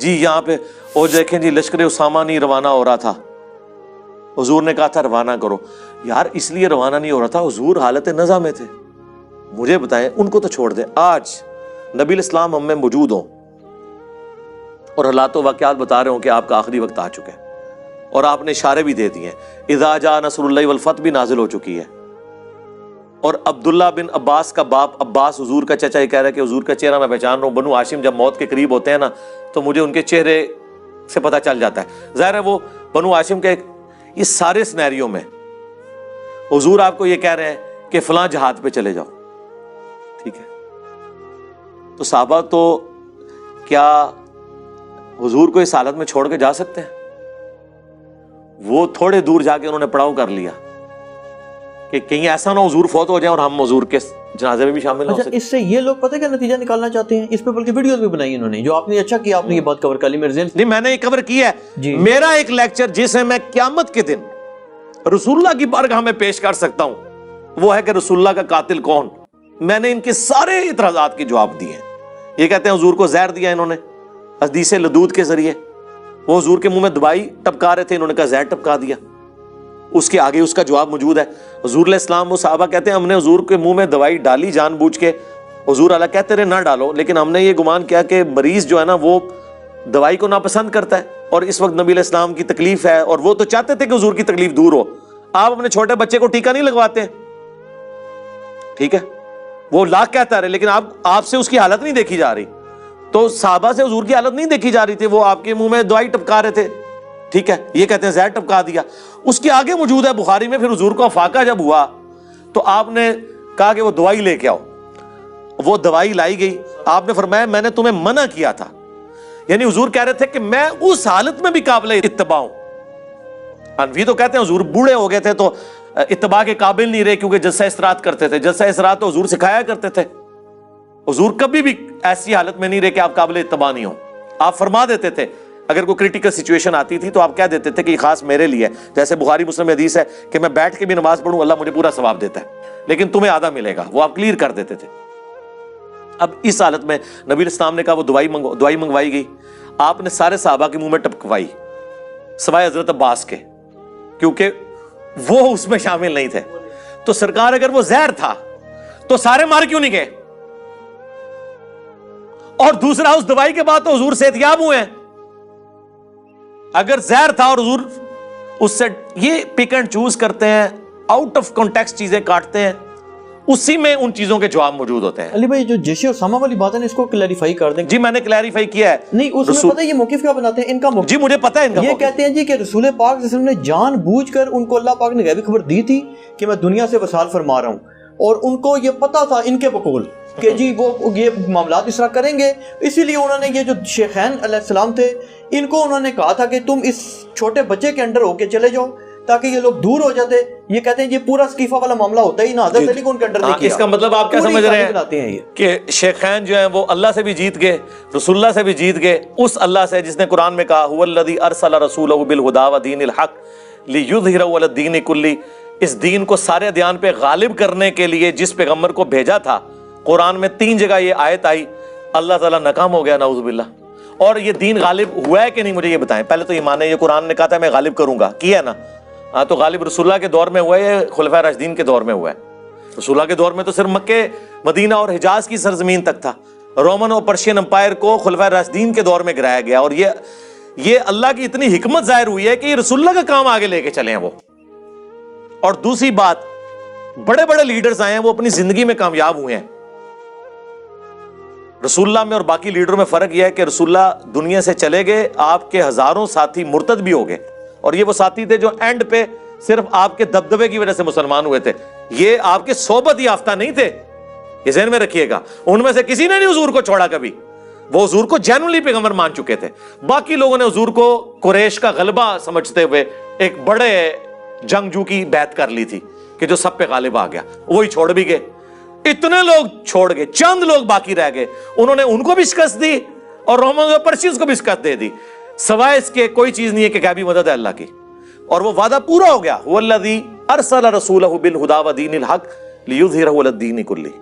جی یہاں پہ وہ دیکھیں جی لشکر اسامہ نہیں روانہ ہو رہا تھا، حضور نے کہا تھا روانہ کرو. یار اس لیے روانہ نہیں ہو رہا تھا، حضور حالت نزع میں تھے. مجھے بتائیں ان کو تو چھوڑ دیں، آج نبی الاسلام ہم میں موجود ہوں اور حالات و واقعات بتا رہے ہوں کہ آپ کا آخری وقت آ چکا ہے، اور آپ نے اشارے بھی دے دیے ہیں، اذا جاء نصر اللہ والفتح بھی نازل ہو چکی ہے. اور عبداللہ بن عباس کا باپ عباس حضور کا چچا یہ کہہ رہا ہے کہ حضور کا چہرہ میں پہچان رہا ہوں. بنو ہاشم جب موت کے قریب ہوتے ہیں نا تو مجھے ان کے چہرے سے پتہ چل جاتا ہے. ظاہر ہے وہ بنو ہاشم کے یہ سارے سینیریو میں حضور آپ کو یہ کہہ رہے ہیں کہ فلاں جہاد پہ چلے جاؤ، ٹھیک ہے. تو صحابہ تو کیا حضور کو اس حالت میں چھوڑ کے جا سکتے ہیں؟ وہ تھوڑے دور جا کے انہوں نے پڑاؤ کر لیا کہ کہیں ایسا نہ حضور فوت ہو جائیں اور ہم حضور کے جنازے میں بھی شامل نہ ہو سکیں. اس سے یہ لوگ پتہ کیا نتیجہ نکالنا چاہتے ہیں؟ اس پہ بلکہ ویڈیوز بھی بنائی انہوں نے، جو آپ نے اچھا کیا آپ نے یہ بات کور کر لی. میرے ذہن نہیں میں نے یہ کور کیا ہے جی. میرا ایک لیکچر جسے میں قیامت کے دن رسول اللہ کی بارگاہ میں پیش کر سکتا ہوں وہ ہے کہ رسول اللہ کا قاتل کون. میں نے ان کے سارے اعتراضات کے جواب دیے ہیں. یہ کہتے ہیں حضور کو زہر دیا انہوں نے حدیث لدود کے ذریعے، وہ حضور کے منہ میں دوائی ٹپکا رہے تھے، انہوں نے کہا زہر ٹپکا دیا. اس کے آگے اس کا جواب موجود ہے. حضور علیہ السلام وہ صحابہ کہتے ہیں ہم نے حضور کے منہ میں دوائی ڈالی جان بوجھ کے، حضور اللہ کہتے رہے نہ ڈالو، لیکن ہم نے یہ گمان کیا کہ مریض جو ہے نا وہ دوائی کو ناپسند کرتا ہے، اور اس وقت نبی علیہ السلام کی تکلیف ہے اور وہ تو چاہتے تھے کہ حضور کی تکلیف دور ہو. آپ اپنے چھوٹے بچے کو ٹیکا نہیں لگواتے، ٹھیک ہے، وہ لاکھ کہتا رہے لیکن آپ سے اس کی حالت نہیں دیکھی جا رہی. تو صحابہ سے حضور کی حالت نہیں دیکھی جا رہی تھی، وہ آپ کے منہ میں دوائی ٹپکا رہے تھے، ٹھیک ہے. یہ کہتے ہیں زہر ٹپکا دیا. اس کے آگے موجود ہے بخاری میں، پھر حضور کو افاقہ جب ہوا تو آپ نے کہا کہ وہ دوائی لے کے آؤ. وہ دوائی لائی گئی. آپ نے فرمایا میں نے تمہیں منع کیا تھا، یعنی حضور کہہ رہے تھے کہ میں اس حالت میں بھی قابل اتباع ہوں. حنفی تو کہتے ہیں حضور بوڑھے ہو گئے تھے تو اتباع کے قابل نہیں رہے کیونکہ جلسہ استراحت کرتے تھے. جلسہ استراحت تو حضور سکھایا کرتے تھے. حضور کبھی بھی ایسی حالت میں نہیں رہے کہ آپ قابل اتباع نہیں ہو. آپ فرما دیتے تھے اگر کوئی کریٹیکل سچویشن آتی تھی تو آپ کہہ دیتے تھے کہ یہ خاص میرے لیے ہے. جیسے بخاری مسلم میں حدیث ہے کہ میں بیٹھ کے بھی نماز پڑھوں اللہ مجھے پورا ثواب دیتا ہے لیکن تمہیں آدھا ملے گا. وہ آپ کلیئر کر دیتے تھے. اب اس حالت میں نبی الاسلام نے کہا وہ دوائی منگوائی گئی. آپ نے سارے صحابہ کے منہ میں ٹپکوائی سوائے حضرت عباس کے کیونکہ وہ اس میں شامل نہیں تھے. تو سرکار اگر وہ زہر تھا تو سارے مار کیوں نہیں گئے؟ اور دوسرا اس دوائی کے بعد تو حضور صحتیاب ہوئے ہیں. اگر زہر تھا اور حضور اس سے یہ پک اینڈ چوز کرتے ہیں، آؤٹ آف کانٹیکسٹ چیزیں کاٹتے ہیں، اسی میں ان چیزوں کے جواب موجود ہوتے ہیں. علی بھائی جو جیش اسامہ والی بات ہے نا اس کو کلیریفائی کر دیں. جی میں نے کلیریفائی کیا ہے. نہیں اس میں پتہ ہے یہ موقف کیا بناتے ہیں ان کا موقف؟ جی مجھے پتہ ہے ان کا یہ کہتے ہیں جی کہ رسول پاک صلی اللہ علیہ وسلم نے جان بوجھ کر ان کو اللہ پاک نے غیبی خبر دی تھی کہ میں دنیا سے وصال فرما رہا ہوں، اور ان کو یہ پتہ تھا ان کے بقول کہ جی وہ یہ معاملات اس طرح کریں گے. اسی لیے انہوں نے یہ جو شیخین علیہ السلام تھے ان کو انہوں نے کہا تھا کہ تم اس چھوٹے بچے کے انڈر ہو کے چلے جاؤ تاکہ یہ لوگ دور ہو جاتے. یہ کہتے ہیں یہ پورا اسقیفہ والا معاملہ ہوتا ہی نہ حضرت علی کو ان کے انڈر نہیں کیا. اس کا مطلب آپ کیا سمجھ رہے ہیں کہ شیخین جو ہیں وہ اللہ سے بھی جیت گئے، رسول اللہ سے بھی جیت گئے، اس اللہ سے جس نے قرآن میں کہا هو الذی ارسل رسولہ بالہدی ودین الحق لیظہرہ علی الدین کلہ، اس دین کو سارے ادیان پہ غالب کرنے کے لیے جس پیغمبر کو بھیجا تھا. قرآن میں 3 جگہ یہ آیت آئی، اللہ تعالیٰ ناکام ہو گیا نعوذ باللہ. اور یہ دین غالب ہوا ہے کہ نہیں مجھے یہ بتائیں. پہلے تو یہ مانے یہ قرآن نے کہا تھا میں غالب کروں گا، کیا ہے نا؟ ہاں تو غالب رسول اللہ کے دور میں ہوا ہے یا خلفائے راشدین کے دور میں ہوا ہے؟ رسول اللہ کے دور میں تو صرف مکے مدینہ اور حجاز کی سرزمین تک تھا. رومن اور پرشین امپائر کو خلفائے راشدین کے دور میں گرایا گیا، اور یہ اللہ کی اتنی حکمت ظاہر ہوئی ہے کہ یہ رسول اللہ کا کام آگے لے کے چلے ہیں وہ. اور دوسری بات بڑے بڑے لیڈرز آئے ہیں وہ اپنی زندگی میں کامیاب ہوئے ہیں. رسول اللہ میں اور باقی لیڈروں میں فرق یہ ہے کہ رسول اللہ دنیا سے چلے گئے، آپ کے ہزاروں ساتھی مرتد بھی ہو گئے، اور یہ وہ ساتھی تھے جو اینڈ پہ صرف آپ کے دبدبے کی وجہ سے مسلمان ہوئے تھے. یہ آپ کے صحبت یافتہ نہیں تھے، یہ ذہن میں رکھیے گا. ان میں سے کسی نے نہیں حضور کو چھوڑا کبھی، وہ حضور کو جینولی پیغمبر مان چکے تھے. باقی لوگوں نے حضور کو قریش کا غلبہ سمجھتے ہوئے ایک بڑے جنگجو کی بیعت کر لی تھی کہ جو سب پہ غالب آ گیا، وہی چھوڑ بھی گئے. اتنے لوگ چھوڑ گئے، چند لوگ باقی رہ گئے، انہوں نے ان کو بھی شکست دی اور رومن اور پرشینز کو بھی شکست دے دی. سوائے اس کے کوئی چیز نہیں ہے کہ غیبی مدد ہے اللہ کی، اور وہ وعدہ پورا ہو گیا. هو الذی ارسل رسولہ بالہدی ودین الحق لیظہرہ علی الدین کلہ.